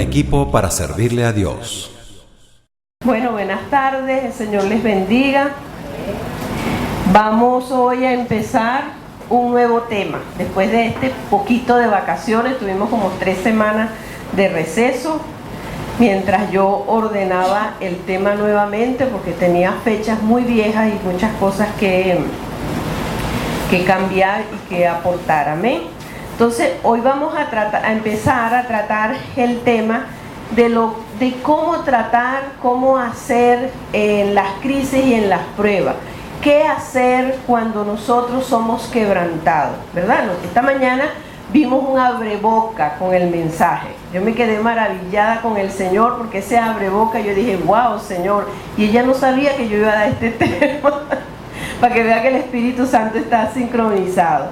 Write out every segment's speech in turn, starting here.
equipo para servirle a Dios. Bueno, buenas tardes, el Señor les bendiga. Vamos hoy a empezar un nuevo tema. Después de este poquito de vacaciones, tuvimos como 3 semanas de receso, mientras yo ordenaba el tema nuevamente, porque tenía fechas muy viejas y muchas cosas que cambiar y que aportar. Amén. Entonces, hoy vamos a empezar a tratar el tema de cómo tratar, cómo hacer en las crisis y en las pruebas. ¿Qué hacer cuando nosotros somos quebrantados? ¿Verdad? Esta mañana vimos un abreboca con el mensaje. Yo me quedé maravillada con el Señor, porque ese abreboca, yo dije, wow, Señor. Y ella no sabía que yo iba a dar este tema, para que vea que el Espíritu Santo está sincronizado.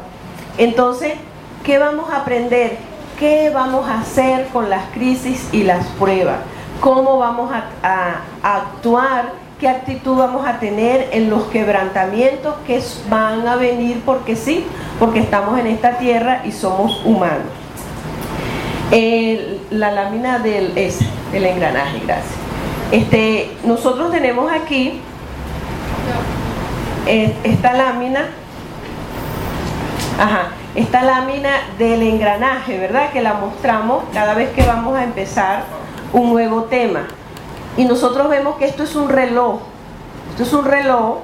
Entonces, ¿qué vamos a aprender? ¿Qué vamos a hacer con las crisis y las pruebas? ¿Cómo vamos a actuar? ¿Qué actitud vamos a tener en los quebrantamientos que van a venir porque sí? Porque estamos en esta tierra y somos humanos. La lámina del engranaje, gracias. Nosotros tenemos aquí esta lámina. Esta lámina del engranaje, ¿verdad? Que la mostramos cada vez que vamos a empezar un nuevo tema. Y nosotros vemos que esto es un reloj. Esto es un reloj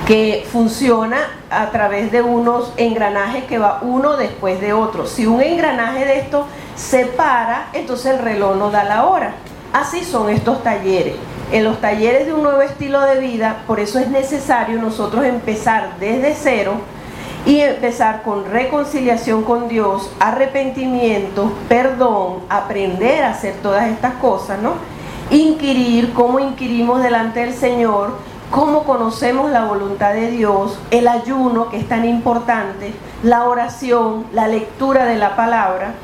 que funciona a través de unos engranajes que va uno después de otro. Si un engranaje de esto se para, entonces el reloj no da la hora. Así son estos talleres. En los talleres de un nuevo estilo de vida, por eso es necesario nosotros empezar desde cero y empezar con reconciliación con Dios, arrepentimiento, perdón, aprender a hacer todas estas cosas, ¿no? Inquirir, cómo inquirimos delante del Señor, cómo conocemos la voluntad de Dios, el ayuno, que es tan importante, la oración, la lectura de la palabra,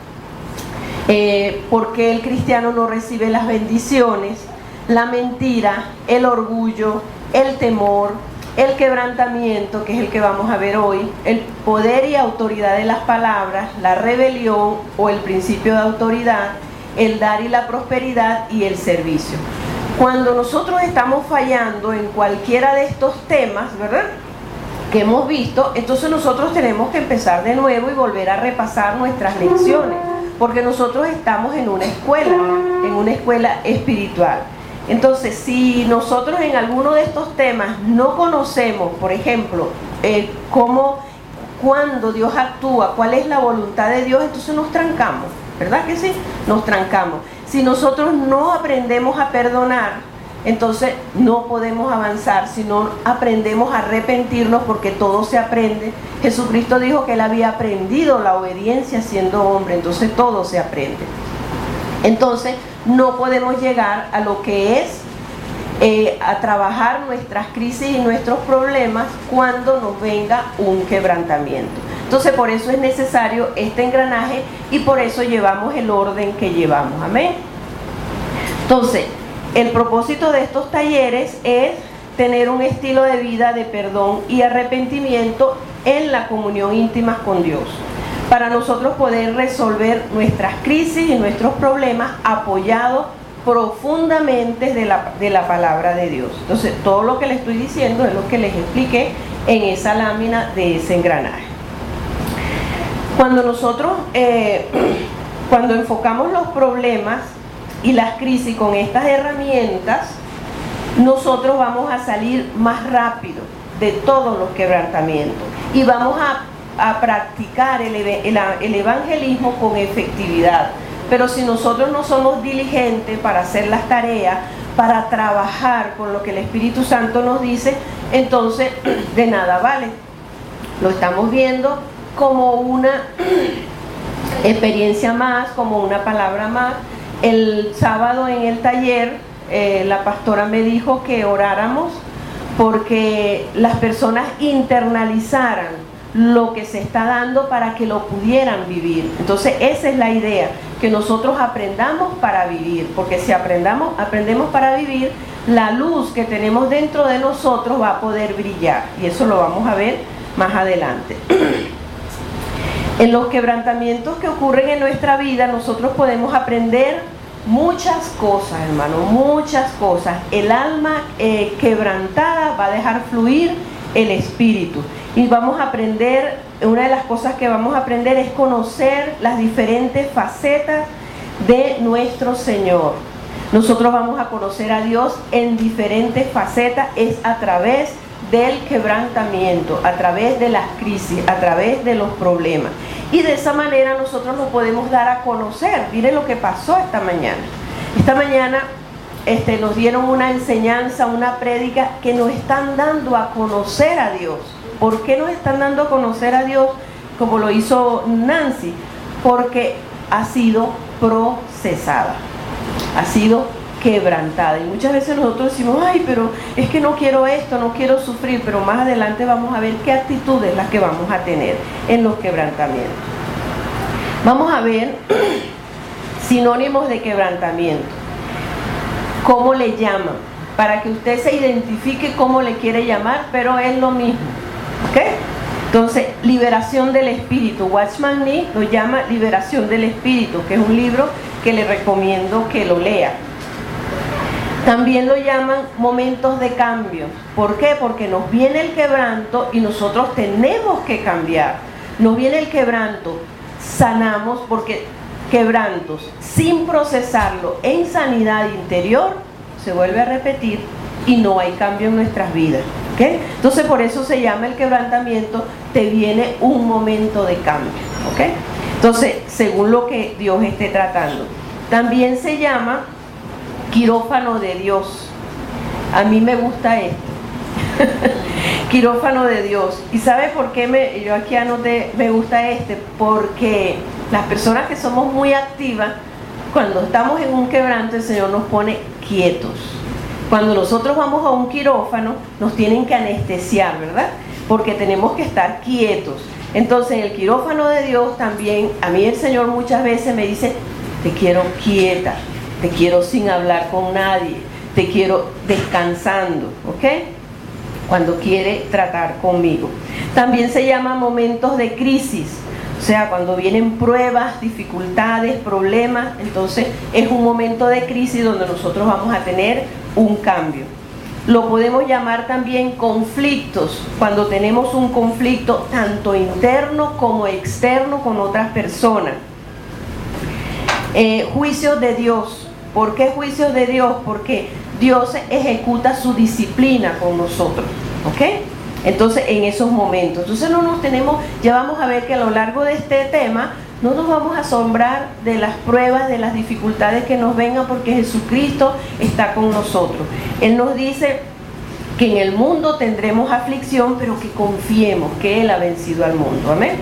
porque el cristiano no recibe las bendiciones, la mentira, el orgullo, el temor, el quebrantamiento, que es el que vamos a ver hoy, el poder y autoridad de las palabras, la rebelión o el principio de autoridad, el dar y la prosperidad y el servicio. Cuando nosotros estamos fallando en cualquiera de estos temas, ¿verdad?, que hemos visto, entonces nosotros tenemos que empezar de nuevo y volver a repasar nuestras lecciones, porque nosotros estamos en una escuela espiritual. Entonces, si nosotros en alguno de estos temas no conocemos, por ejemplo, cuando Dios actúa, cuál es la voluntad de Dios, entonces nos trancamos, ¿verdad que sí? Nos trancamos. Si nosotros no aprendemos a perdonar, entonces no podemos avanzar. Si no aprendemos a arrepentirnos, porque todo se aprende. Jesucristo dijo que Él había aprendido la obediencia siendo hombre, entonces todo se aprende. Entonces, no podemos llegar a lo que es a trabajar nuestras crisis y nuestros problemas cuando nos venga un quebrantamiento. Entonces, por eso es necesario este engranaje y por eso llevamos el orden que llevamos. Amén. Entonces, el propósito de estos talleres es tener un estilo de vida de perdón y arrepentimiento en la comunión íntima con Dios, para nosotros poder resolver nuestras crisis y nuestros problemas apoyados profundamente de la palabra de Dios. Entonces, todo lo que les estoy diciendo es lo que les expliqué en esa lámina de ese engranaje. Cuando nosotros, cuando enfocamos los problemas y las crisis con estas herramientas, nosotros vamos a salir más rápido de todos los quebrantamientos y vamos a practicar el evangelismo con efectividad. Pero si nosotros no somos diligentes para hacer las tareas, para trabajar con lo que el Espíritu Santo nos dice, entonces de nada vale. Lo estamos viendo como una experiencia más, como una palabra más. El sábado en el taller, la pastora me dijo que oráramos porque las personas internalizaran lo que se está dando para que lo pudieran vivir. Entonces esa es la idea, que nosotros aprendamos para vivir, porque si aprendemos para vivir, la luz que tenemos dentro de nosotros va a poder brillar, y eso lo vamos a ver más adelante. En los quebrantamientos que ocurren en nuestra vida, nosotros podemos aprender muchas cosas, hermano, muchas cosas. El alma quebrantada va a dejar fluir el espíritu. Y vamos a aprender, una de las cosas que vamos a aprender es conocer las diferentes facetas de nuestro Señor. Nosotros vamos a conocer a Dios en diferentes facetas, es a través del quebrantamiento, a través de las crisis, a través de los problemas. Y de esa manera nosotros nos podemos dar a conocer. Miren lo que pasó esta mañana. Esta mañana nos dieron una enseñanza, una prédica que nos están dando a conocer a Dios. ¿Por qué nos están dando a conocer a Dios como lo hizo Nancy? Porque ha sido procesada, ha sido quebrantada. Y muchas veces nosotros decimos, ay, pero es que no quiero esto, no quiero sufrir, pero más adelante vamos a ver qué actitudes las que vamos a tener en los quebrantamientos. Vamos a ver sinónimos de quebrantamiento. ¿Cómo le llaman? Para que usted se identifique cómo le quiere llamar, pero es lo mismo. ¿Ok? Entonces, liberación del espíritu. Watchman Nee lo llama liberación del espíritu, que es un libro que le recomiendo que lo lea. También lo llaman momentos de cambio. ¿Por qué? Porque nos viene el quebranto y nosotros tenemos que cambiar. Nos viene el quebranto, sanamos, porque quebrantos sin procesarlo en sanidad interior se vuelve a repetir y no hay cambio en nuestras vidas. ¿Okay? Entonces por eso se llama el quebrantamiento, te viene un momento de cambio. ¿Okay? Entonces, según lo que Dios esté tratando. También se llama quirófano de Dios. A mí me gusta esto. Quirófano de Dios. ¿Y sabe por qué yo aquí anoté me gusta Porque las personas que somos muy activas, cuando estamos en un quebranto, el Señor nos pone quietos. Cuando nosotros vamos a un quirófano, nos tienen que anestesiar, ¿verdad? Porque tenemos que estar quietos. Entonces, en el quirófano de Dios también, a mí el Señor muchas veces me dice, te quiero quieta, te quiero sin hablar con nadie, te quiero descansando, ¿ok? Cuando quiere tratar conmigo. También se llama momentos de crisis, o sea, cuando vienen pruebas, dificultades, problemas, entonces es un momento de crisis donde nosotros vamos a tener un cambio. Lo podemos llamar también conflictos, cuando tenemos un conflicto tanto interno como externo con otras personas. Juicios de Dios. ¿Por qué juicios de Dios? Porque Dios ejecuta su disciplina con nosotros, ¿ok? Entonces, en esos momentos. Entonces, ya vamos a ver que a lo largo de este tema, no nos vamos a asombrar de las pruebas, de las dificultades que nos vengan, porque Jesucristo está con nosotros. Él nos dice que en el mundo tendremos aflicción, pero que confiemos que Él ha vencido al mundo. Amén.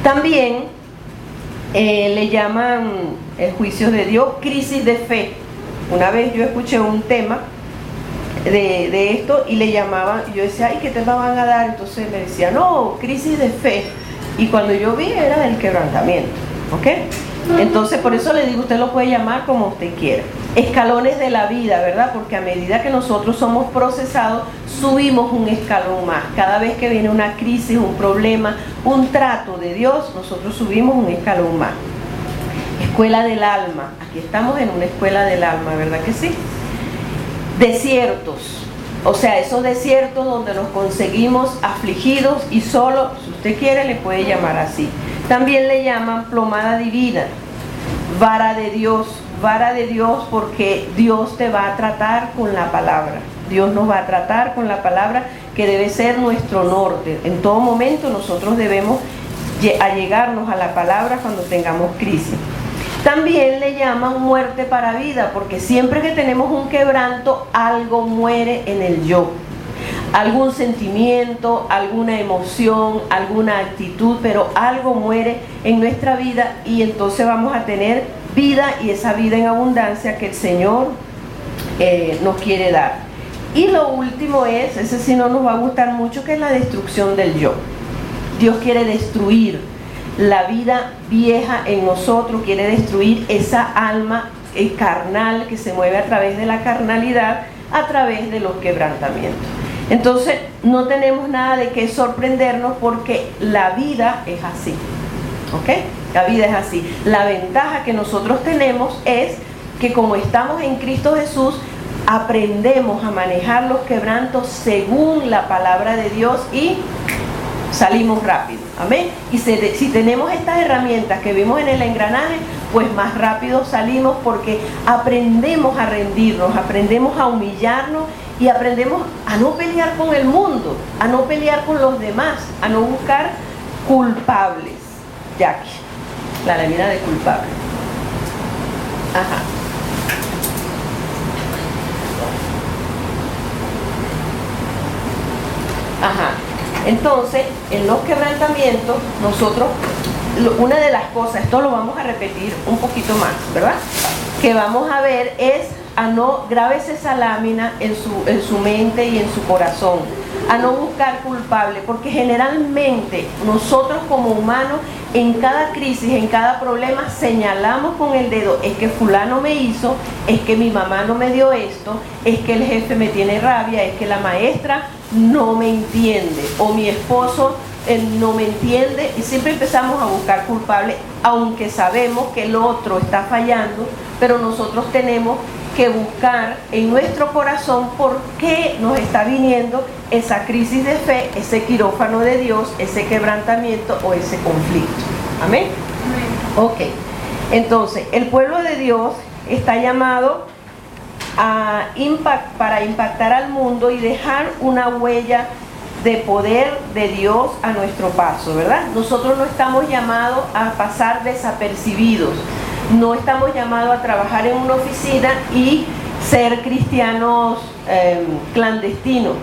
También le llaman el juicio de Dios crisis de fe. Una vez yo escuché un tema de esto y le llamaban, yo decía, ay, ¿qué tema van a dar? Entonces me decía, no, crisis de fe. Y cuando yo vi era del quebrantamiento, ¿ok? Entonces por eso le digo, usted lo puede llamar como usted quiera. Escalones de la vida, ¿verdad? Porque a medida que nosotros somos procesados, subimos un escalón más. Cada vez que viene una crisis, un problema, un trato de Dios, nosotros subimos un escalón más. Escuela del alma. Aquí estamos en una escuela del alma, ¿verdad que sí? Desiertos. O sea, esos desiertos donde nos conseguimos afligidos y solos, si usted quiere le puede llamar así. También le llaman plomada divina, vara de Dios porque Dios te va a tratar con la palabra. Dios nos va a tratar con la palabra que debe ser nuestro norte. En todo momento nosotros debemos allegarnos a la palabra cuando tengamos crisis. También le llaman muerte para vida, porque siempre que tenemos un quebranto, algo muere en el yo. Algún sentimiento, alguna emoción, alguna actitud, pero algo muere en nuestra vida y entonces vamos a tener vida y esa vida en abundancia que el Señor nos quiere dar. Y lo último es, ese sí no nos va a gustar mucho, que es la destrucción del yo. Dios quiere destruir la vida vieja en nosotros, quiere destruir esa alma carnal que se mueve a través de la carnalidad, a través de los quebrantamientos. Entonces no tenemos nada de qué sorprendernos porque la vida es así. ¿ok? La vida es así. La ventaja que nosotros tenemos es que como estamos en Cristo Jesús, aprendemos a manejar los quebrantos según la palabra de Dios y salimos rápido, amén. Y si tenemos estas herramientas que vimos en el engranaje, pues más rápido salimos, porque aprendemos a rendirnos, aprendemos a humillarnos y aprendemos a no pelear con el mundo, a no pelear con los demás, a no buscar culpables. Jackie, la lámina de culpable. Ajá. Ajá. Entonces, en los quebrantamientos, nosotros, una de las cosas, esto lo vamos a repetir un poquito más, ¿verdad? Que vamos a ver es a no, grábese esa lámina en su mente y en su corazón, a no buscar culpable, porque generalmente nosotros como humanos, en cada crisis, en cada problema, señalamos con el dedo, es que fulano me hizo, es que mi mamá no me dio esto, es que el jefe me tiene rabia, es que la maestra no me entiende, o mi esposo no me entiende, y siempre empezamos a buscar culpables, aunque sabemos que el otro está fallando, pero nosotros tenemos que buscar en nuestro corazón por qué nos está viniendo esa crisis de fe, ese quirófano de Dios, ese quebrantamiento o ese conflicto. ¿Amén? Amén. Ok. Entonces, el pueblo de Dios está llamado para impactar al mundo y dejar una huella de poder de Dios a nuestro paso, ¿verdad? Nosotros no estamos llamados a pasar desapercibidos, no estamos llamados a trabajar en una oficina y ser cristianos clandestinos.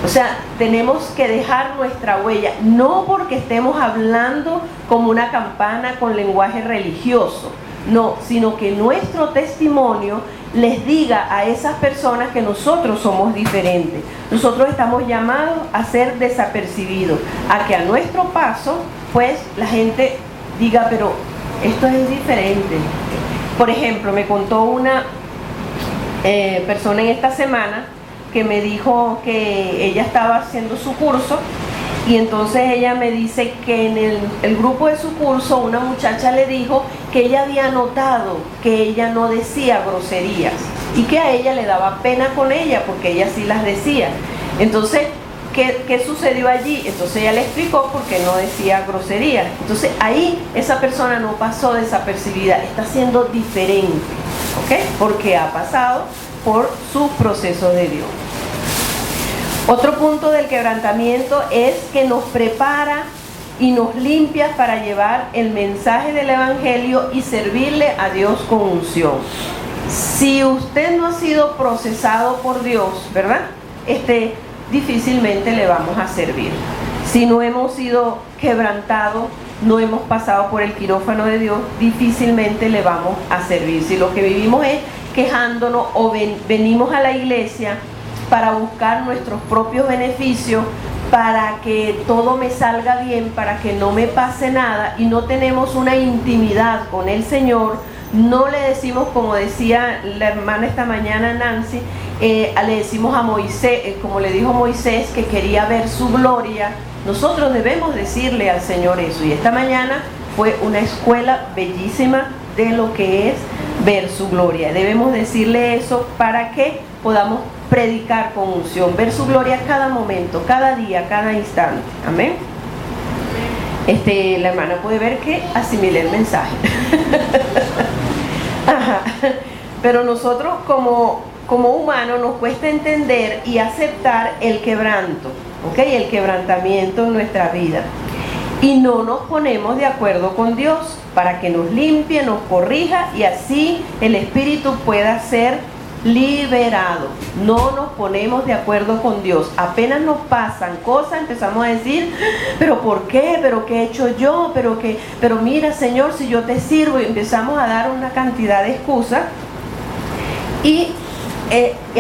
O sea, tenemos que dejar nuestra huella, no porque estemos hablando como una campana con lenguaje religioso, no, sino que nuestro testimonio les diga a esas personas que nosotros somos diferentes. Nosotros estamos llamados a ser desapercibidos, a que a nuestro paso, pues, la gente diga, pero esto es diferente. Por ejemplo, me contó una persona en esta semana que me dijo que ella estaba haciendo su curso, y entonces ella me dice que en el grupo de su curso una muchacha le dijo que ella había notado que ella no decía groserías y que a ella le daba pena con ella porque ella sí las decía. Entonces, ¿qué sucedió allí? Entonces ella le explicó por qué no decía groserías. Entonces ahí esa persona no pasó desapercibida, está siendo diferente, ¿ok? Porque ha pasado por sus procesos de Dios. Otro punto del quebrantamiento es que nos prepara y nos limpia para llevar el mensaje del Evangelio y servirle a Dios con unción. Si usted no ha sido procesado por Dios, ¿verdad? Difícilmente le vamos a servir. Si no hemos sido quebrantados, no hemos pasado por el quirófano de Dios, difícilmente le vamos a servir. Si lo que vivimos es quejándonos o venimos a la iglesia para buscar nuestros propios beneficios, para que todo me salga bien, para que no me pase nada, y no tenemos una intimidad con el Señor, no le decimos, como decía la hermana esta mañana Nancy, le decimos a Moisés, como le dijo Moisés, que quería ver su gloria. Nosotros debemos decirle al Señor eso, y esta mañana fue una escuela bellísima de lo que es ver su gloria. Debemos decirle eso para que podamos predicar con unción, ver su gloria cada momento, cada día, cada instante. Amén. La hermana puede ver que asimilé el mensaje. Ajá. Pero nosotros como humanos nos cuesta entender y aceptar el quebranto, ¿ok? El quebrantamiento en nuestra vida. Y no nos ponemos de acuerdo con Dios para que nos limpie, nos corrija, y así el espíritu pueda ser liberado. No nos ponemos de acuerdo con Dios. Apenas nos pasan cosas, empezamos a decir, pero ¿por qué? ¿Pero qué he hecho yo? Pero mira, Señor, si yo te sirvo, y empezamos a dar una cantidad de excusas, y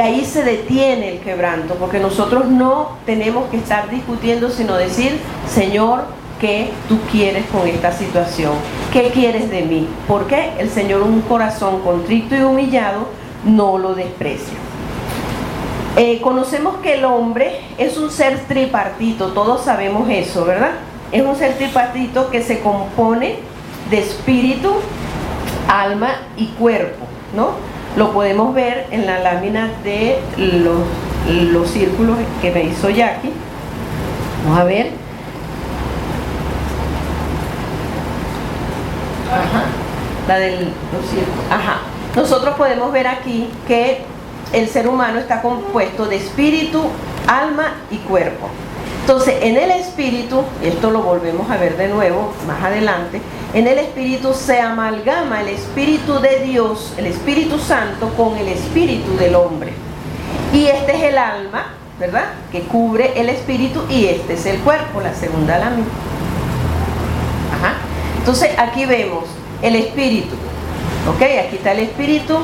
ahí se detiene el quebranto, porque nosotros no tenemos que estar discutiendo, sino decir, Señor, ¿qué tú quieres con esta situación? ¿Qué quieres de mí? Porque el Señor, un corazón contrito y humillado, no lo desprecia. Conocemos que el hombre es un ser tripartito, todos sabemos eso, ¿verdad? es un ser tripartito que se compone de espíritu, alma y cuerpo, ¿no? Lo podemos ver en la lámina de los círculos que me hizo Jackie. Vamos a ver. Ajá. La de los círculos. Ajá. Nosotros podemos ver aquí que el ser humano está compuesto de espíritu, alma y cuerpo. Entonces, en el espíritu, y esto lo volvemos a ver de nuevo más adelante, en el espíritu se amalgama el espíritu de Dios, el Espíritu Santo, con el espíritu del hombre. Y este es el alma, ¿verdad?, que cubre el espíritu, y este es el cuerpo, la segunda lámina. Ajá. Entonces, aquí vemos el espíritu, ¿ok? Aquí está el espíritu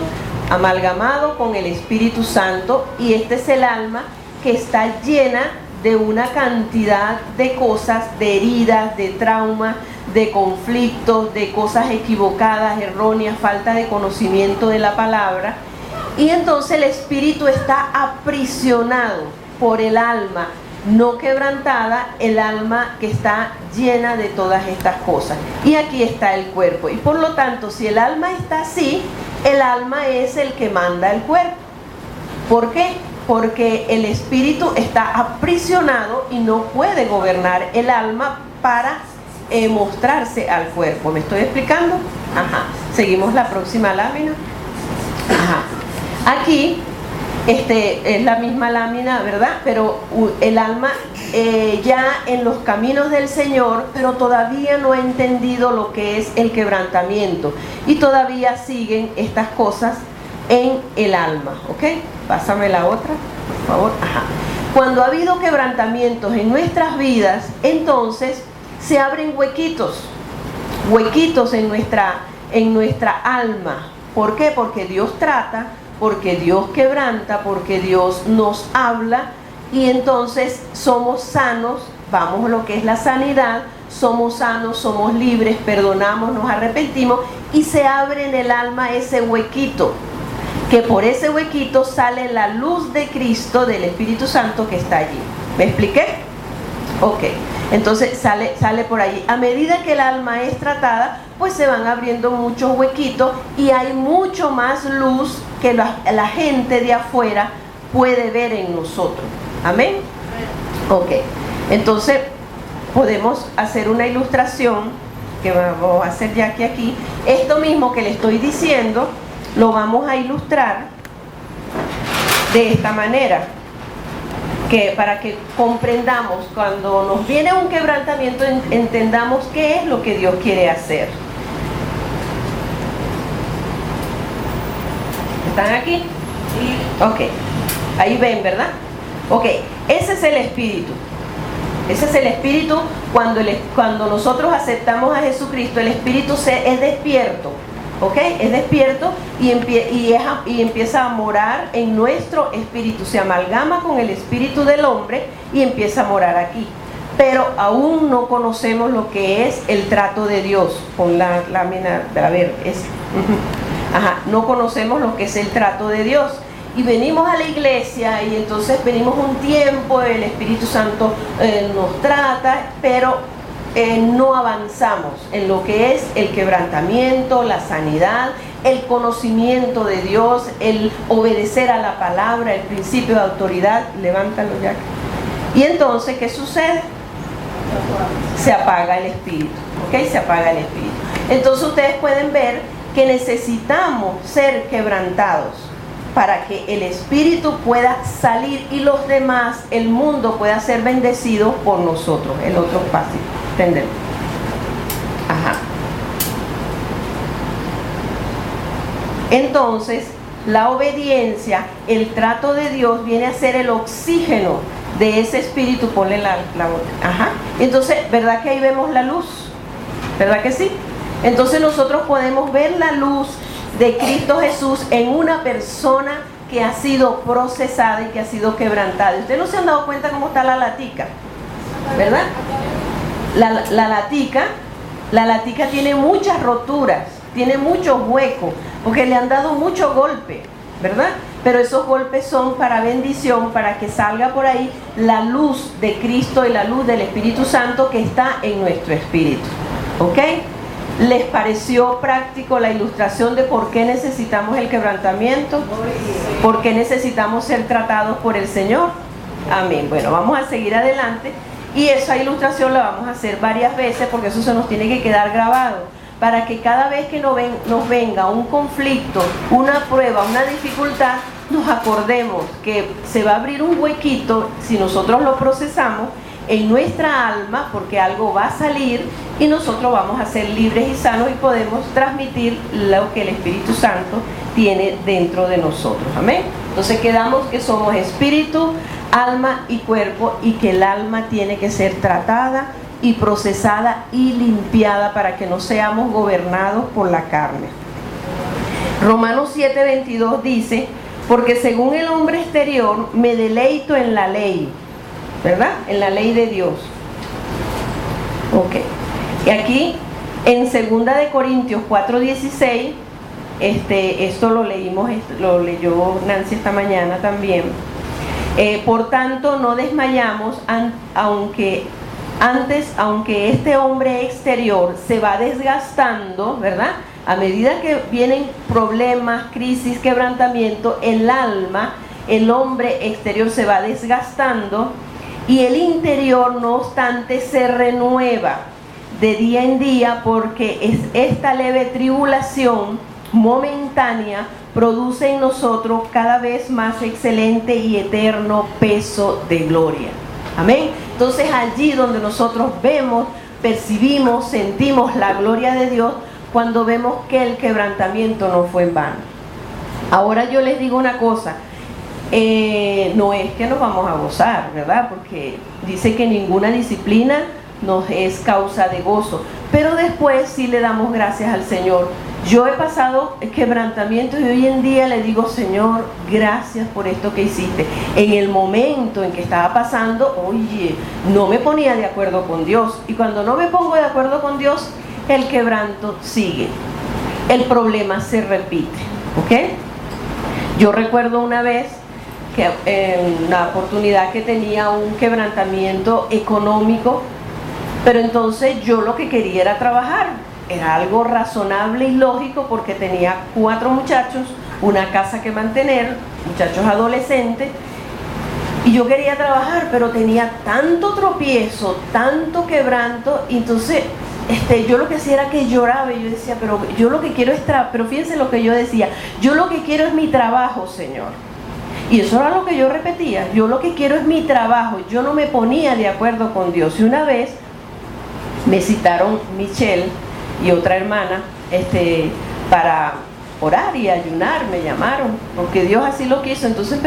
amalgamado con el Espíritu Santo, y este es el alma que está llena de una cantidad de cosas, de heridas, de traumas, de conflictos, de cosas equivocadas, erróneas, falta de conocimiento de la palabra. Y entonces el espíritu está aprisionado por el alma no quebrantada, el alma que está llena de todas estas cosas. Y aquí está el cuerpo. Y por lo tanto, si el alma está así, el alma es el que manda el cuerpo. ¿Por qué? Porque el espíritu está aprisionado y no puede gobernar el alma para mostrarse al cuerpo. ¿Me estoy explicando? Ajá. Seguimos la próxima lámina. Ajá. Aquí es la misma lámina, ¿verdad? Pero el alma ya en los caminos del Señor, pero todavía no ha entendido lo que es el quebrantamiento, y todavía siguen estas cosas en el alma, ¿ok? Pásame la otra, por favor. Ajá. Cuando ha habido quebrantamientos en nuestras vidas, entonces se abren huequitos en nuestra alma. ¿Por qué? Porque Dios trata, porque Dios quebranta, porque Dios nos habla, y entonces somos sanos. Vamos a lo que es la sanidad. Somos sanos, somos libres, perdonamos, nos arrepentimos, y se abre en el alma ese huequito, que por ese huequito sale la luz de Cristo, del Espíritu Santo que está allí. ¿Me expliqué? Ok. Entonces sale por allí. A medida que el alma es tratada, pues se van abriendo muchos huequitos, y hay mucho más luz que la gente de afuera puede ver en nosotros. ¿Amén? Ok. Entonces podemos hacer una ilustración que vamos a hacer ya que aquí. Esto mismo que le estoy diciendo lo vamos a ilustrar de esta manera, que para que comprendamos, cuando nos viene un quebrantamiento, entendamos qué es lo que Dios quiere hacer. ¿Están aquí? Sí. Ok, ahí ven, ¿verdad? Ok, ese es el espíritu. Ese es el espíritu. Cuando nosotros aceptamos a Jesucristo, el espíritu es despierto. ¿Ok? Es despierto y empieza a morar en nuestro espíritu. Se amalgama con el espíritu del hombre y empieza a morar aquí. Pero aún no conocemos lo que es el trato de Dios. Con la lámina, a ver, ajá, no conocemos lo que es el trato de Dios. Y venimos a la iglesia, y entonces venimos un tiempo, el Espíritu Santo nos trata, pero no avanzamos en lo que es el quebrantamiento, la sanidad, el conocimiento de Dios, el obedecer a la palabra, el principio de autoridad. Levántalo ya. Y entonces, ¿qué sucede? Se apaga el espíritu, ¿ok? Se apaga el espíritu. Entonces ustedes pueden ver que necesitamos ser quebrantados para que el espíritu pueda salir, y los demás, el mundo, pueda ser bendecido por nosotros. El otro paso. ¿Entendemos? Ajá. Entonces, la obediencia, el trato de Dios, viene a ser el oxígeno de ese espíritu. Ponle la otra. Ajá. Entonces, ¿verdad que ahí vemos la luz? ¿Verdad que sí? Entonces nosotros podemos ver la luz de Cristo Jesús en una persona que ha sido procesada y que ha sido quebrantada. ¿Ustedes no se han dado cuenta cómo está la latica? ¿Verdad? La latica tiene muchas roturas, tiene muchos huecos, porque le han dado mucho golpe, ¿verdad? pero esos golpes son para bendición, para que salga por ahí la luz de Cristo y la luz del Espíritu Santo que está en nuestro espíritu. ¿Ok? ¿Les pareció práctico la ilustración de por qué necesitamos el quebrantamiento? ¿Por qué necesitamos ser tratados por el Señor? Amén. Bueno, vamos a seguir adelante y esa ilustración la vamos a hacer varias veces porque eso se nos tiene que quedar grabado para que cada vez que nos venga un conflicto, una prueba, una dificultad, nos acordemos que se va a abrir un huequito si nosotros lo procesamos en nuestra alma, porque algo va a salir y nosotros vamos a ser libres y sanos y podemos transmitir lo que el Espíritu Santo tiene dentro de nosotros. Amén. Entonces quedamos que somos espíritu, alma y cuerpo, y que el alma tiene que ser tratada y procesada y limpiada para que no seamos gobernados por la carne. Romanos 7:22 dice: porque según el hombre exterior me deleito en la ley, ¿verdad? En la ley de Dios. Ok. Y aquí en 2 de Corintios 4:16, esto lo leímos, lo leyó Nancy esta mañana también. Por tanto, no desmayamos, aunque este hombre exterior se va desgastando, ¿verdad? A medida que vienen problemas, crisis, quebrantamiento, el alma, el hombre exterior se va desgastando y el interior, no obstante, se renueva de día en día, porque esta leve tribulación momentánea produce en nosotros cada vez más excelente y eterno peso de gloria. Amén. Entonces allí donde nosotros vemos, percibimos, sentimos la gloria de Dios, cuando vemos que el quebrantamiento no fue en vano. Ahora yo les digo una cosa, no es que nos vamos a gozar, ¿verdad? Porque dice que ninguna disciplina nos es causa de gozo, pero después sí le damos gracias al Señor. Yo he pasado quebrantamiento y hoy en día le digo: Señor, gracias por esto que hiciste. En el momento en que estaba pasando, oye, no me ponía de acuerdo con Dios, y cuando no me pongo de acuerdo con Dios, el quebranto sigue, el problema se repite. ¿Ok? Yo recuerdo una vez que una oportunidad que tenía un quebrantamiento económico, pero entonces yo lo que quería era trabajar. Era algo razonable y lógico porque tenía 4 muchachos, una casa que mantener, muchachos adolescentes, y yo quería trabajar, pero tenía tanto tropiezo, tanto quebranto, y entonces yo lo que hacía era que lloraba, y yo decía: pero yo lo que quiero es pero fíjense lo que yo decía: yo lo que quiero es mi trabajo, Señor. Y eso era lo que yo repetía: yo lo que quiero es mi trabajo. Yo no me ponía de acuerdo con Dios. Y una vez me citaron Michelle y otra hermana para orar y ayunar, me llamaron, porque Dios así lo quiso. Entonces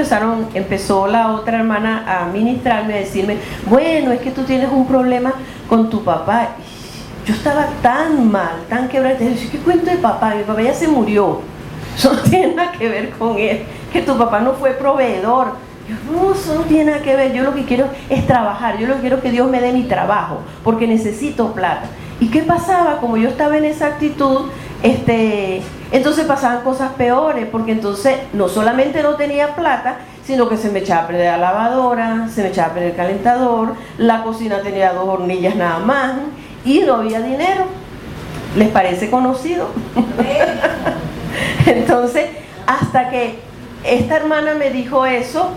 empezó la otra hermana a ministrarme, a decirme: bueno, es que tú tienes un problema con tu papá. Yo estaba tan mal, tan quebrada. Yo decía: ¿qué cuento de papá? Mi papá ya se murió. Eso no tiene nada que ver con él. Que tu papá no fue proveedor. Yo: no, eso no tiene nada que ver. Yo lo que quiero es trabajar. Yo lo que quiero es que Dios me dé mi trabajo, porque necesito plata. ¿Y qué pasaba? Como yo estaba en esa actitud, entonces pasaban cosas peores, porque entonces no solamente no tenía plata, sino que se me echaba a perder la lavadora, se me echaba a perder el calentador, la cocina tenía 2 hornillas nada más y no había dinero. ¿Les parece conocido? Entonces, hasta que esta hermana me dijo eso,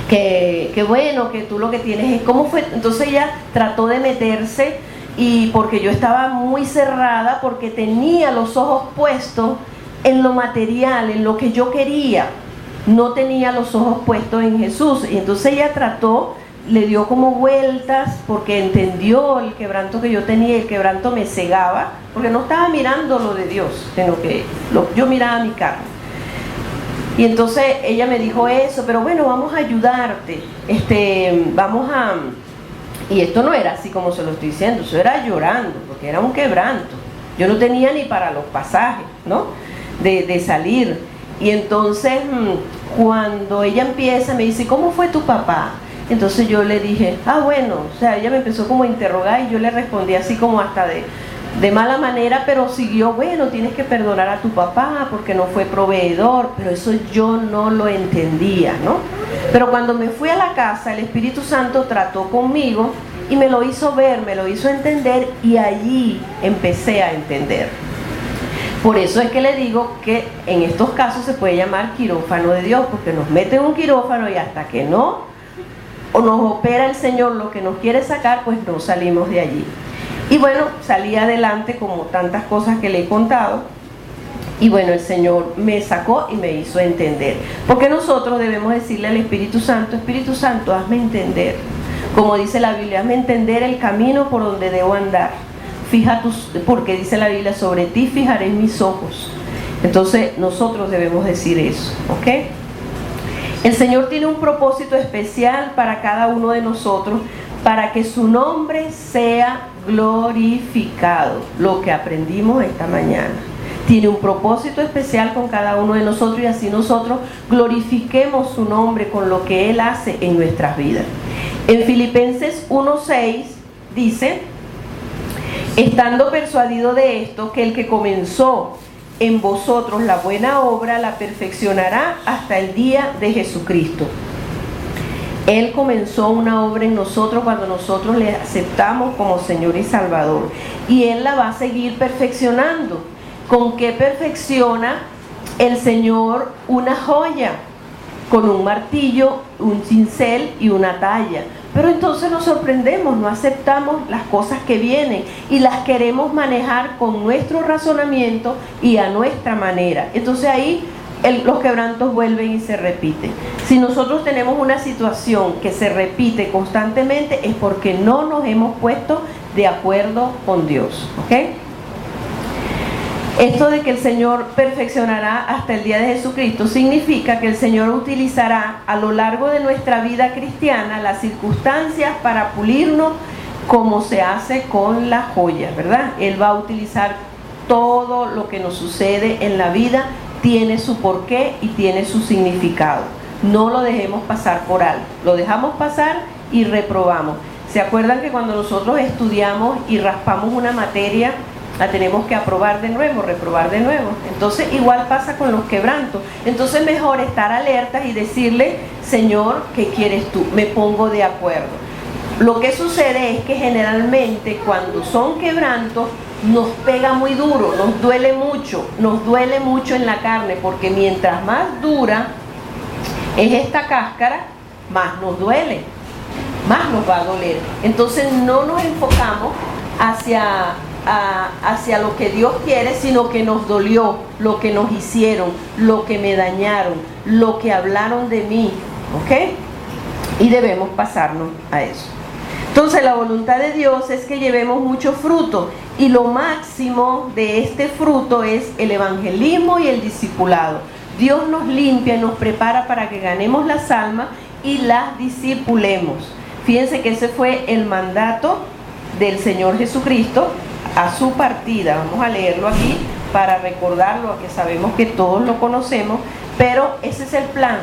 que bueno, que tú lo que tienes es... ¿Cómo fue? Entonces ella trató de meterse, y porque yo estaba muy cerrada, porque tenía los ojos puestos en lo material, en lo que yo quería, no tenía los ojos puestos en Jesús. Y entonces ella trató, le dio como vueltas, porque entendió el quebranto que yo tenía. El quebranto me cegaba, porque no estaba mirando lo de Dios, sino que yo miraba mi carne. Y entonces ella me dijo eso: pero bueno, vamos a ayudarte, y esto no era así como se lo estoy diciendo, eso era llorando, porque era un quebranto. Yo no tenía ni para los pasajes, ¿no? De salir. Y entonces cuando ella empieza, me dice: ¿cómo fue tu papá? Entonces yo le dije: bueno, o sea, ella me empezó como a interrogar, y yo le respondí así como hasta de mala manera, pero siguió, bueno, tienes que perdonar a tu papá porque no fue proveedor, pero eso yo no lo entendía, ¿no? Pero cuando me fui a la casa, el Espíritu Santo trató conmigo y me lo hizo ver, me lo hizo entender, y allí empecé a entender. Por eso es que le digo que en estos casos se puede llamar quirófano de Dios, porque nos mete en un quirófano y hasta que no o nos opera el Señor lo que nos quiere sacar, pues no salimos de allí. Y bueno, salí adelante como tantas cosas que le he contado, y bueno, el Señor me sacó y me hizo entender, porque nosotros debemos decirle al Espíritu Santo, hazme entender, como dice la Biblia, hazme entender el camino por donde debo andar. Porque dice la Biblia, sobre ti fijaré mis ojos. Entonces nosotros debemos decir eso, ¿ok? El Señor tiene un propósito especial para cada uno de nosotros, para que su nombre sea glorificado. Lo que aprendimos esta mañana tiene un propósito especial con cada uno de nosotros, y así nosotros glorifiquemos su nombre con lo que Él hace en nuestras vidas. En Filipenses 1:6 dice: estando persuadido de esto, que el que comenzó en vosotros la buena obra la perfeccionará hasta el día de Jesucristo. Él comenzó una obra en nosotros cuando nosotros le aceptamos como Señor y Salvador, y Él la va a seguir perfeccionando. ¿Con qué perfecciona el Señor una joya? Con un martillo, un cincel y una talla. Pero entonces nos sorprendemos, no aceptamos las cosas que vienen y las queremos manejar con nuestro razonamiento y a nuestra manera. Entonces ahí los quebrantos vuelven y se repiten. Si nosotros tenemos una situación que se repite constantemente, es porque no nos hemos puesto de acuerdo con Dios, ¿ok? Esto de que el Señor perfeccionará hasta el día de Jesucristo significa que el Señor utilizará a lo largo de nuestra vida cristiana las circunstancias para pulirnos, como se hace con las joyas, ¿verdad? Él va a utilizar todo lo que nos sucede en la vida, tiene su porqué y tiene su significado. No lo dejemos pasar por alto, lo dejamos pasar y reprobamos. ¿Se acuerdan que cuando nosotros estudiamos y raspamos una materia, la tenemos que aprobar de nuevo, reprobar de nuevo? Entonces igual pasa con los quebrantos. Entonces mejor estar alertas y decirle: Señor, ¿qué quieres tú? Me pongo de acuerdo. Lo que sucede es que generalmente cuando son quebrantos nos pega muy duro, nos duele mucho en la carne, porque mientras más dura es esta cáscara, más nos duele, más nos va a doler. Entonces no nos enfocamos hacia lo que Dios quiere, sino que nos dolió, lo que nos hicieron, lo que me dañaron, lo que hablaron de mí, ¿ok? Y debemos pasarnos a eso. Entonces la voluntad de Dios es que llevemos mucho fruto, y lo máximo de este fruto es el evangelismo y el discipulado. Dios nos limpia y nos prepara para que ganemos las almas y las discipulemos. Fíjense que ese fue el mandato del Señor Jesucristo a su partida. Vamos a leerlo aquí para recordarlo, que sabemos que todos lo conocemos, pero ese es el plan,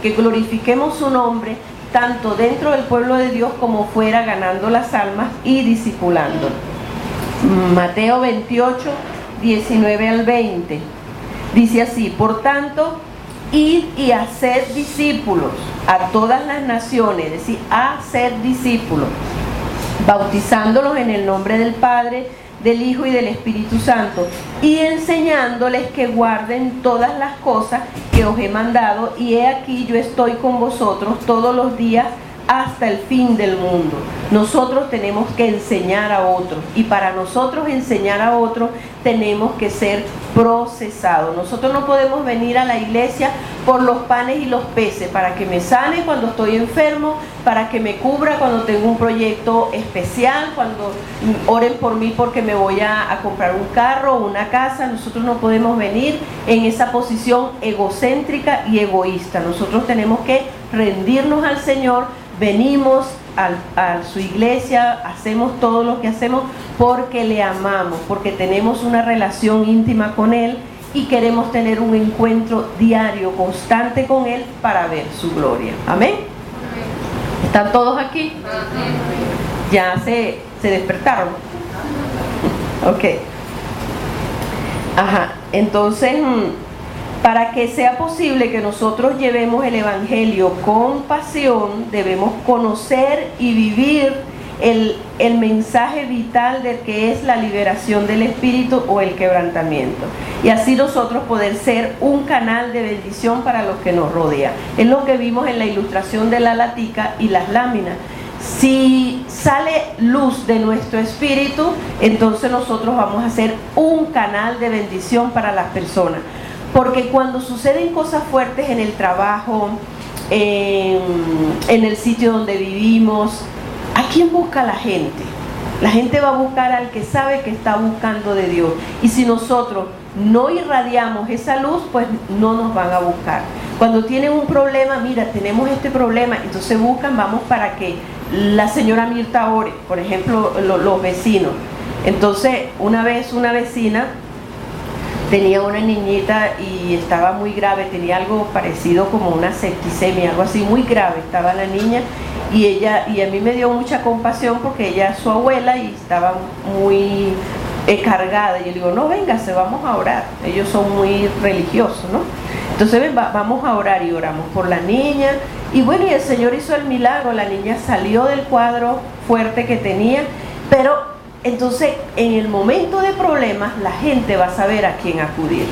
que glorifiquemos su nombre tanto dentro del pueblo de Dios como fuera, ganando las almas y discipulando. Mateo 28, 19 al 20 dice así: por tanto, id y haced discípulos a todas las naciones, es decir, hacer discípulos, bautizándolos en el nombre del Padre, del Hijo y del Espíritu Santo, y enseñándoles que guarden todas las cosas que os he mandado, y he aquí yo estoy con vosotros todos los días hasta el fin del mundo. Nosotros tenemos que enseñar a otros, y para nosotros enseñar a otros tenemos que ser procesados. Nosotros no podemos venir a la iglesia por los panes y los peces, para que me sane cuando estoy enfermo, para que me cubra cuando tengo un proyecto especial, cuando oren por mí porque me voy a comprar un carro o una casa. Nosotros no podemos venir en esa posición egocéntrica y egoísta. Nosotros tenemos que rendirnos al Señor. Venimos a su iglesia, hacemos todo lo que hacemos porque le amamos, porque tenemos una relación íntima con Él y queremos tener un encuentro diario, constante con Él, para ver su gloria. Amén. ¿Están todos aquí? Ya se despertaron. Ok. Ajá. Entonces, para que sea posible que nosotros llevemos el Evangelio con pasión, debemos conocer y vivir el mensaje vital de que es la liberación del espíritu o el quebrantamiento. Y así nosotros poder ser un canal de bendición para los que nos rodean. Es lo que vimos en la ilustración de la latica y las láminas. Si sale luz de nuestro espíritu, entonces nosotros vamos a ser un canal de bendición para las personas. Porque cuando suceden cosas fuertes en el trabajo, en el sitio donde vivimos, ¿a quién busca la gente? La gente va a buscar al que sabe que está buscando de Dios. Y si nosotros no irradiamos esa luz, pues no nos van a buscar. Cuando tienen un problema, mira, tenemos este problema, entonces buscan, vamos para que la señora Mirta ore, por ejemplo, los vecinos. Entonces, una vez una vecina tenía una niñita y estaba muy grave, tenía algo parecido como una septicemia, algo así, muy grave estaba la niña, y a mí me dio mucha compasión porque ella es su abuela y estaba muy cargada, y yo digo, no, véngase, vamos a orar. Ellos son muy religiosos, ¿no? Entonces vamos a orar, y oramos por la niña, y bueno, y el Señor hizo el milagro. La niña salió del cuadro fuerte que tenía, pero entonces, en el momento de problemas, la gente va a saber a quién acudir,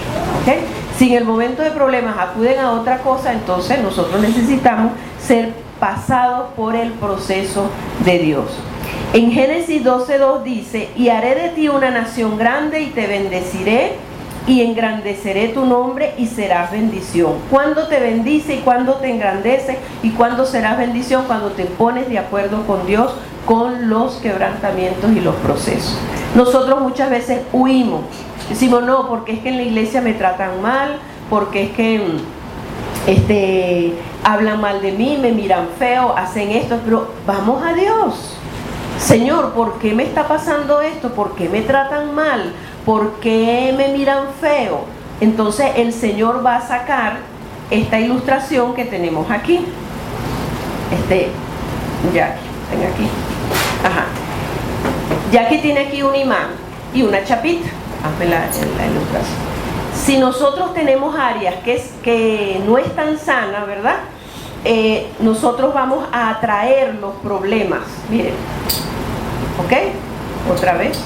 ¿ok? Si en el momento de problemas acuden a otra cosa, entonces nosotros necesitamos ser pasados por el proceso de Dios. En Génesis 12:2 dice, y haré de ti una nación grande y te bendeciré y engrandeceré tu nombre y serás bendición. ¿Cuándo te bendice y cuándo te engrandece y cuándo serás bendición? Cuando te pones de acuerdo con Dios, con los quebrantamientos y los procesos. Nosotros muchas veces huimos, decimos, no, porque es que en la iglesia me tratan mal, porque es que hablan mal de mí, me miran feo, hacen esto, pero vamos a Dios. Señor, ¿por qué me está pasando esto? ¿Por qué me tratan mal? ¿Por qué me miran feo? Entonces el Señor va a sacar esta ilustración que tenemos aquí. Jackie, ven aquí. Ajá. Jackie tiene aquí un imán y una chapita. Hazme la ilustración. Si nosotros tenemos áreas que no están sanas, ¿verdad? Nosotros vamos a atraer los problemas. Miren. ¿Ok? Otra vez.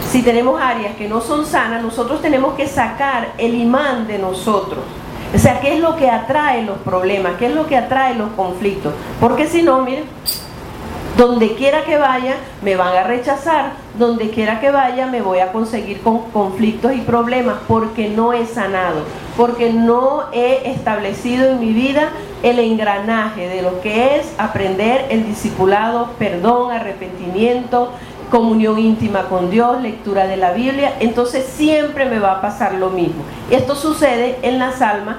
Si tenemos áreas que no son sanas, nosotros tenemos que sacar el imán de nosotros. O sea, ¿qué es lo que atrae los problemas? ¿Qué es lo que atrae los conflictos? Porque si no, miren, donde quiera que vaya, me van a rechazar. Donde quiera que vaya, me voy a conseguir con conflictos y problemas porque no he sanado, porque no he establecido en mi vida el engranaje de lo que es aprender el discipulado, perdón, arrepentimiento, comunión íntima con Dios, lectura de la Biblia. Entonces siempre me va a pasar lo mismo. Esto sucede en las almas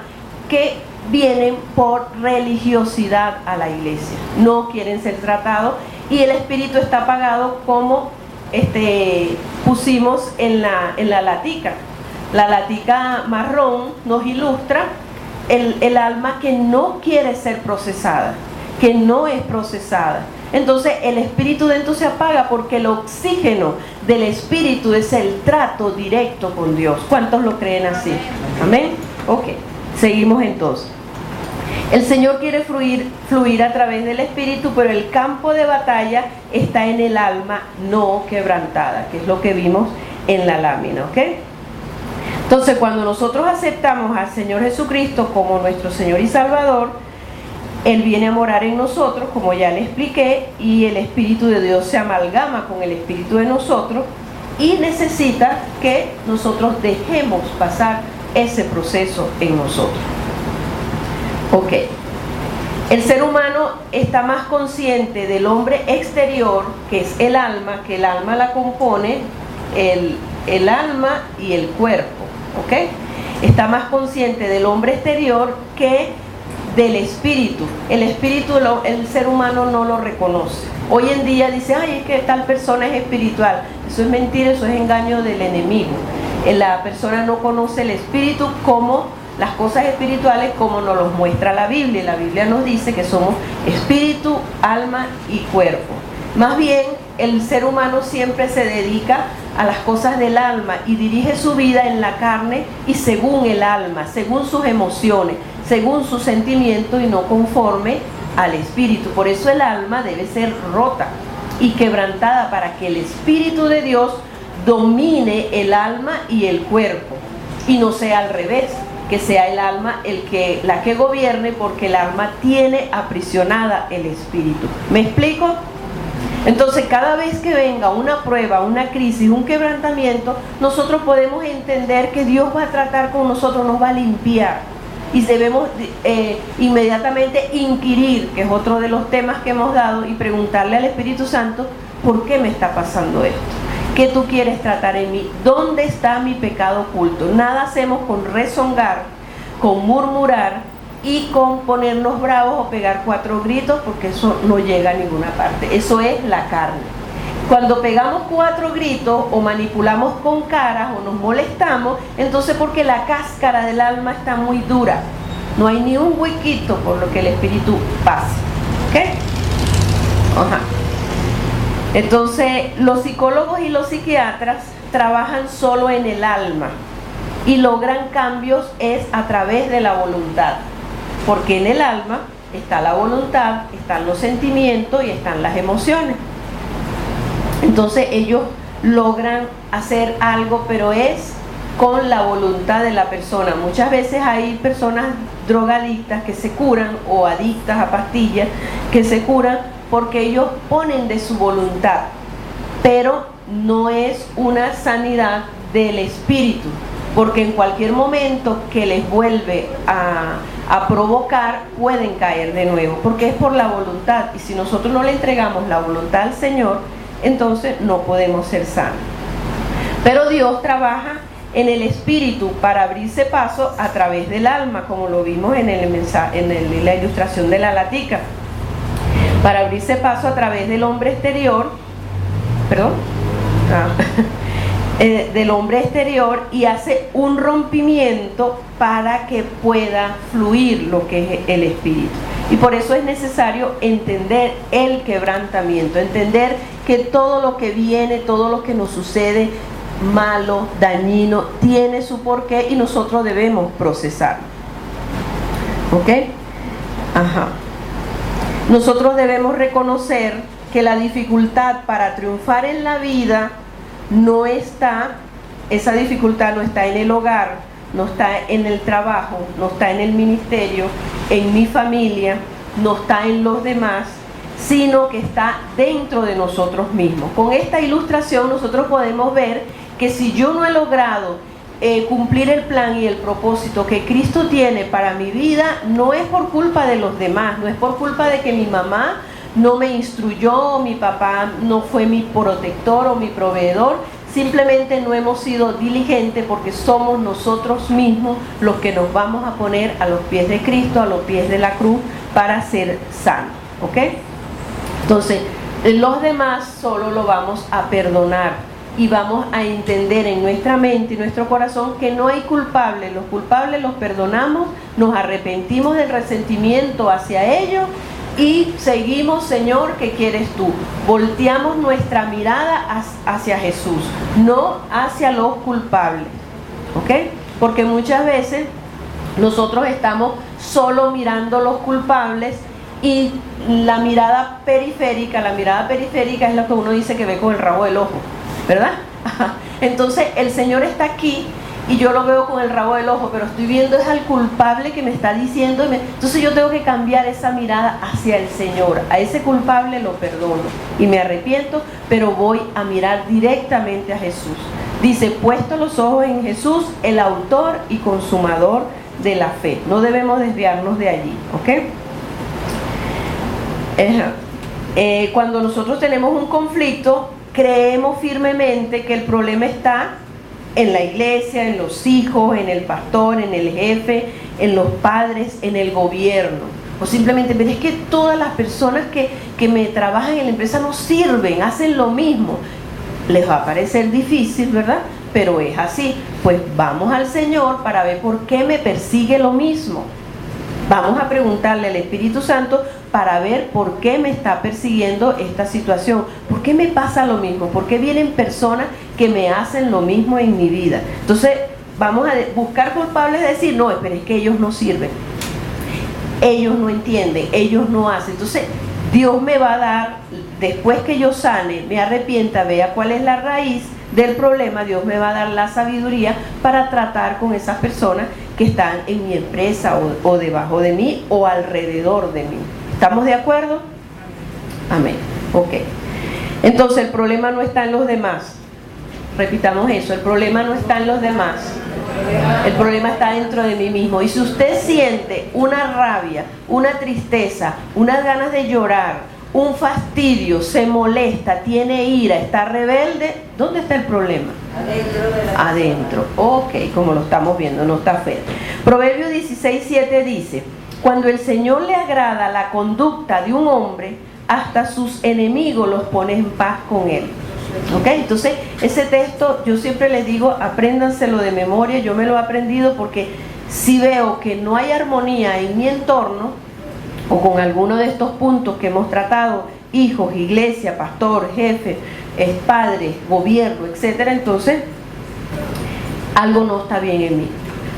que vienen por religiosidad a la iglesia, no quieren ser tratados y el espíritu está apagado, como pusimos en la latica. La latica marrón nos ilustra el alma que no quiere ser procesada, que no es procesada. Entonces el espíritu dentro se apaga porque el oxígeno del espíritu es el trato directo con Dios. ¿Cuántos lo creen así? Amén. Ok, seguimos entonces. El Señor quiere fluir a través del espíritu, pero el campo de batalla está en el alma no quebrantada, que es lo que vimos en la lámina, ¿ok? Entonces, cuando nosotros aceptamos al Señor Jesucristo como nuestro Señor y Salvador, Él viene a morar en nosotros, como ya le expliqué, y el Espíritu de Dios se amalgama con el Espíritu de nosotros y necesita que nosotros dejemos pasar ese proceso en nosotros. Ok, el ser humano está más consciente del hombre exterior, que es el alma, que el alma la compone el alma y el cuerpo, ok. Está más consciente del hombre exterior que del espíritu. El espíritu, el ser humano no lo reconoce. Hoy en día dice, ay, es que tal persona es espiritual. Eso es mentira, eso es engaño del enemigo. La persona no conoce el espíritu como las cosas espirituales como nos los muestra la Biblia. La Biblia nos dice que somos espíritu, alma y cuerpo. Más bien, el ser humano siempre se dedica a las cosas del alma y dirige su vida en la carne y según el alma, según sus emociones, según sus sentimientos y no conforme al espíritu. Por eso el alma debe ser rota y quebrantada para que el Espíritu de Dios domine el alma y el cuerpo, y no sea al revés, que sea el alma la que gobierne, porque el alma tiene aprisionada el espíritu. ¿Me explico? Entonces, cada vez que venga una prueba, una crisis, un quebrantamiento, nosotros podemos entender que Dios va a tratar con nosotros, nos va a limpiar, y debemos inmediatamente inquirir, que es otro de los temas que hemos dado, y preguntarle al Espíritu Santo: ¿por qué me está pasando esto? ¿Qué tú quieres tratar en mí? ¿Dónde está mi pecado oculto? Nada hacemos con rezongar, con murmurar y con ponernos bravos o pegar 4 gritos, porque eso no llega a ninguna parte. Eso es la carne. Cuando pegamos 4 gritos o manipulamos con caras o nos molestamos, entonces porque la cáscara del alma está muy dura. No hay ni un huequito por lo que el espíritu pase. ¿Ok? Ajá. Entonces, los psicólogos y los psiquiatras trabajan solo en el alma y logran cambios es a través de la voluntad, porque en el alma está la voluntad, están los sentimientos y están las emociones. Entonces ellos logran hacer algo, pero es con la voluntad de la persona. Muchas veces hay personas drogadictas que se curan, o adictas a pastillas que se curan porque ellos ponen de su voluntad, pero no es una sanidad del espíritu, porque en cualquier momento que les vuelve a provocar, pueden caer de nuevo, porque es por la voluntad, y si nosotros no le entregamos la voluntad al Señor, entonces no podemos ser sanos. Pero Dios trabaja en el espíritu para abrirse paso a través del alma, como lo vimos en la ilustración de la latica, para abrirse paso a través del hombre exterior, del hombre exterior, y hace un rompimiento para que pueda fluir lo que es el espíritu. Y por eso es necesario entender el quebrantamiento, entender que todo lo que viene, todo lo que nos sucede malo, dañino, tiene su porqué y nosotros debemos procesarlo. ¿Ok? Ajá. Nosotros debemos reconocer que la dificultad para triunfar en la vida esa dificultad no está en el hogar, no está en el trabajo, no está en el ministerio, en mi familia, no está en los demás, sino que está dentro de nosotros mismos. Con esta ilustración nosotros podemos ver que si yo no he logrado cumplir el plan y el propósito que Cristo tiene para mi vida, no es por culpa de los demás, no es por culpa de que mi mamá no me instruyó, mi papá no fue mi protector o mi proveedor, simplemente no hemos sido diligentes, porque somos nosotros mismos los que nos vamos a poner a los pies de Cristo, a los pies de la cruz, para ser sanos. ¿Ok? Entonces, los demás solo lo vamos a perdonar y vamos a entender en nuestra mente y nuestro corazón que no hay culpables. Los culpables los perdonamos, nos arrepentimos del resentimiento hacia ellos y seguimos: Señor, ¿qué quieres tú? Volteamos nuestra mirada hacia Jesús, no hacia los culpables. ¿Ok? Porque muchas veces nosotros estamos solo mirando los culpables, y la mirada periférica es lo que uno dice que ve con el rabo del ojo, ¿verdad? Entonces el Señor está aquí y yo lo veo con el rabo del ojo, pero estoy viendo es al culpable que me está diciendo, entonces yo tengo que cambiar esa mirada hacia el Señor. A ese culpable lo perdono y me arrepiento, pero voy a mirar directamente a Jesús. Dice: puesto los ojos en Jesús, el autor y consumador de la fe. No debemos desviarnos de allí. ¿Ok? Cuando nosotros tenemos un conflicto, creemos firmemente que el problema está en la iglesia, en los hijos, en el pastor, en el jefe, en los padres, en el gobierno. O simplemente, pero es que todas las personas que me trabajan en la empresa no sirven, hacen lo mismo. Les va a parecer difícil, ¿verdad? Pero es así. Pues vamos al Señor para ver por qué me persigue lo mismo. Vamos a preguntarle al Espíritu Santo: para ver por qué me está persiguiendo esta situación, por qué me pasa lo mismo, por qué vienen personas que me hacen lo mismo en mi vida. Entonces vamos a buscar culpables y decir, no, pero es que ellos no sirven, ellos no entienden, ellos no hacen. Entonces Dios me va a dar, después que yo sane, me arrepienta, vea cuál es la raíz del problema, Dios me va a dar la sabiduría para tratar con esas personas que están en mi empresa o debajo de mí o alrededor de mí. ¿Estamos de acuerdo? Amén. Ok. Entonces el problema no está en los demás. Repitamos eso, el problema no está en los demás. El problema está dentro de mí mismo. Y si usted siente una rabia, una tristeza, unas ganas de llorar, un fastidio, se molesta, tiene ira, está rebelde, ¿dónde está el problema? Adentro. Ok, como lo estamos viendo, no está feo. Proverbios 16:7 dice: cuando el Señor le agrada la conducta de un hombre, hasta sus enemigos los pone en paz con él. Ok, entonces ese texto yo siempre les digo, apréndanselo de memoria. Yo me lo he aprendido porque si veo que no hay armonía en mi entorno o con alguno de estos puntos que hemos tratado, hijos, iglesia, pastor, jefe, padre, gobierno, etcétera, entonces algo no está bien en mí,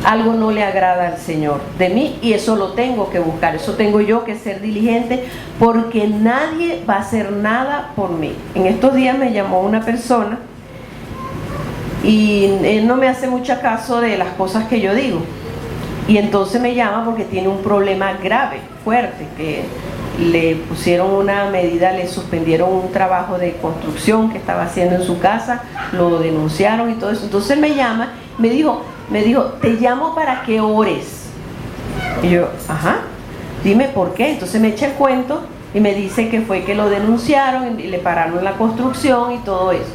algo no le agrada al Señor de mí, y eso lo tengo que buscar, eso tengo yo que ser diligente, porque nadie va a hacer nada por mí. En estos días me llamó una persona y él no me hace mucho caso de las cosas que yo digo, y entonces me llama porque tiene un problema grave, fuerte, que le pusieron una medida, le suspendieron un trabajo de construcción que estaba haciendo en su casa, lo denunciaron y todo eso. Entonces me llama, me dijo, te llamo para que ores. Y yo, ajá, dime por qué. Entonces me echa el cuento y me dice que fue que lo denunciaron y le pararon la construcción y todo eso.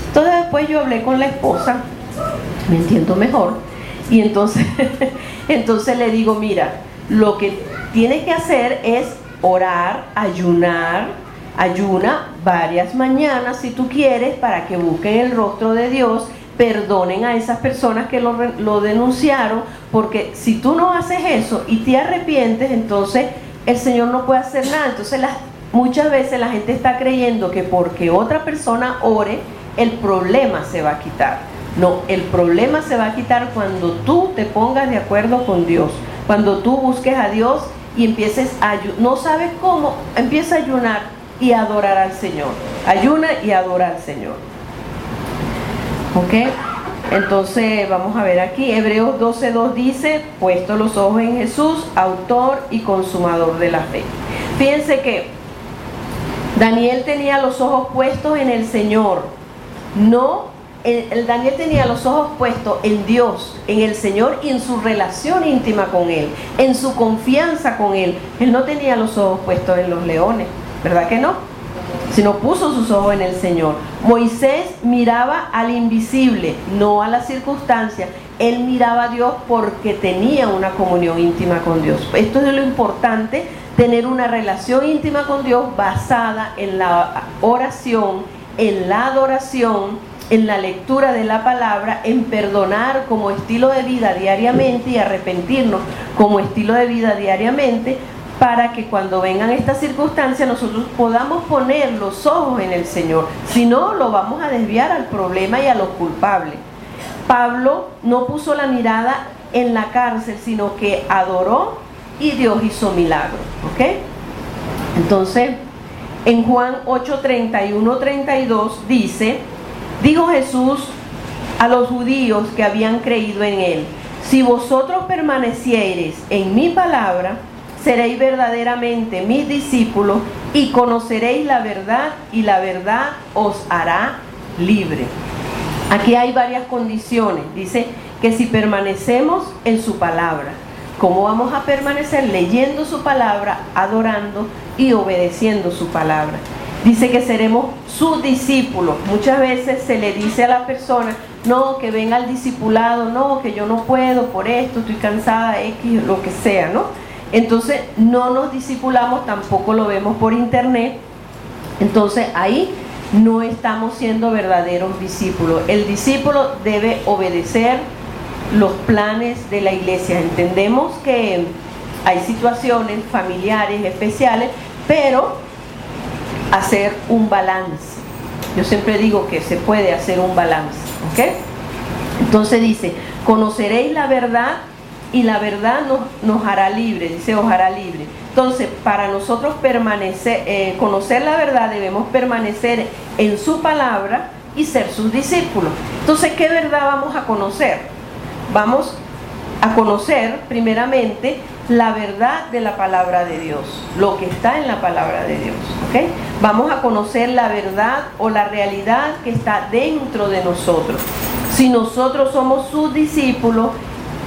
Entonces después yo hablé con la esposa, me entiendo mejor, y entonces le digo, mira, lo que tienes que hacer es orar, ayuna varias mañanas si tú quieres, para que busquen el rostro de Dios, perdonen a esas personas que lo denunciaron, porque si tú no haces eso y te arrepientes, entonces el Señor no puede hacer nada. Entonces muchas veces la gente está creyendo que porque otra persona ore, el problema se va a quitar. No, el problema se va a quitar cuando tú te pongas de acuerdo con Dios, cuando tú busques a Dios y empieces no sabes cómo, empieza a ayunar y a adorar al Señor. Ayuna y adora al Señor. ¿Ok? Entonces vamos a ver aquí, Hebreos 12:2 dice, puesto los ojos en Jesús, autor y consumador de la fe. Fíjense que Daniel tenía los ojos puestos en el Señor, Daniel tenía los ojos puestos en Dios, en el Señor y en su relación íntima con Él, en su confianza con Él. Él no tenía los ojos puestos en los leones, ¿verdad que no? Sino puso sus ojos en el Señor. Moisés miraba al invisible, no a las circunstancias. Él miraba a Dios porque tenía una comunión íntima con Dios. Esto es lo importante, tener una relación íntima con Dios basada en la oración, en la adoración, en la lectura de la palabra, en perdonar como estilo de vida diariamente y arrepentirnos como estilo de vida diariamente, para que cuando vengan estas circunstancias nosotros podamos poner los ojos en el Señor. Si no, lo vamos a desviar al problema y a los culpables. Pablo no puso la mirada en la cárcel, sino que adoró y Dios hizo milagros. ¿Ok? Entonces, en Juan 8:31-32 dice: dijo Jesús a los judíos que habían creído en Él: si vosotros permaneciereis en mi palabra, seréis verdaderamente mis discípulos y conoceréis la verdad, y la verdad os hará libre. Aquí hay varias condiciones. Dice que si permanecemos en su palabra. ¿Cómo vamos a permanecer? Leyendo su palabra, adorando y obedeciendo su palabra. Dice que seremos sus discípulos. Muchas veces se le dice a la persona, no, que venga al discipulado, no, que yo no puedo por esto, estoy cansada, X, lo que sea, ¿no? Entonces no nos discipulamos, tampoco lo vemos por internet. Entonces ahí no estamos siendo verdaderos discípulos. El discípulo debe obedecer los planes de la iglesia. Entendemos que hay situaciones familiares especiales, pero hacer un balance. Yo siempre digo que se puede hacer un balance, ¿ok? Entonces dice, conoceréis la verdad y la verdad nos hará libre, dice, os hará libre. Entonces, para nosotros conocer la verdad, debemos permanecer en su palabra y ser sus discípulos. Entonces, ¿qué verdad vamos a conocer? Vamos a conocer primeramente la verdad de la palabra de Dios, lo que está en la palabra de Dios, ¿ok? Vamos a conocer la verdad o la realidad que está dentro de nosotros. Si nosotros somos sus discípulos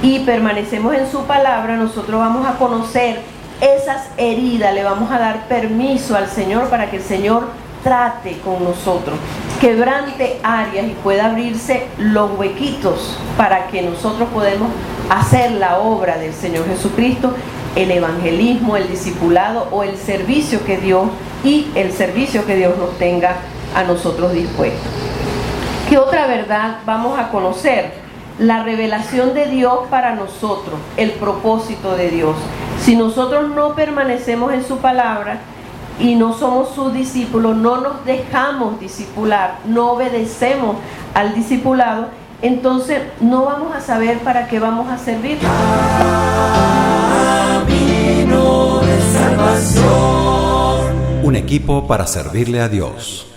y permanecemos en su palabra, nosotros vamos a conocer esas heridas, le vamos a dar permiso al Señor para que el Señor trate con nosotros, quebrante áreas y pueda abrirse los huequitos para que nosotros podamos hacer la obra del Señor Jesucristo, el evangelismo, el discipulado o el servicio que Dios nos tenga a nosotros dispuestos. ¿Qué otra verdad vamos a conocer? La revelación de Dios para nosotros, el propósito de Dios. Si nosotros no permanecemos en su palabra y no somos sus discípulos, no nos dejamos discipular, no obedecemos al discipulado, entonces no vamos a saber para qué vamos a servir. Un equipo para servirle a Dios.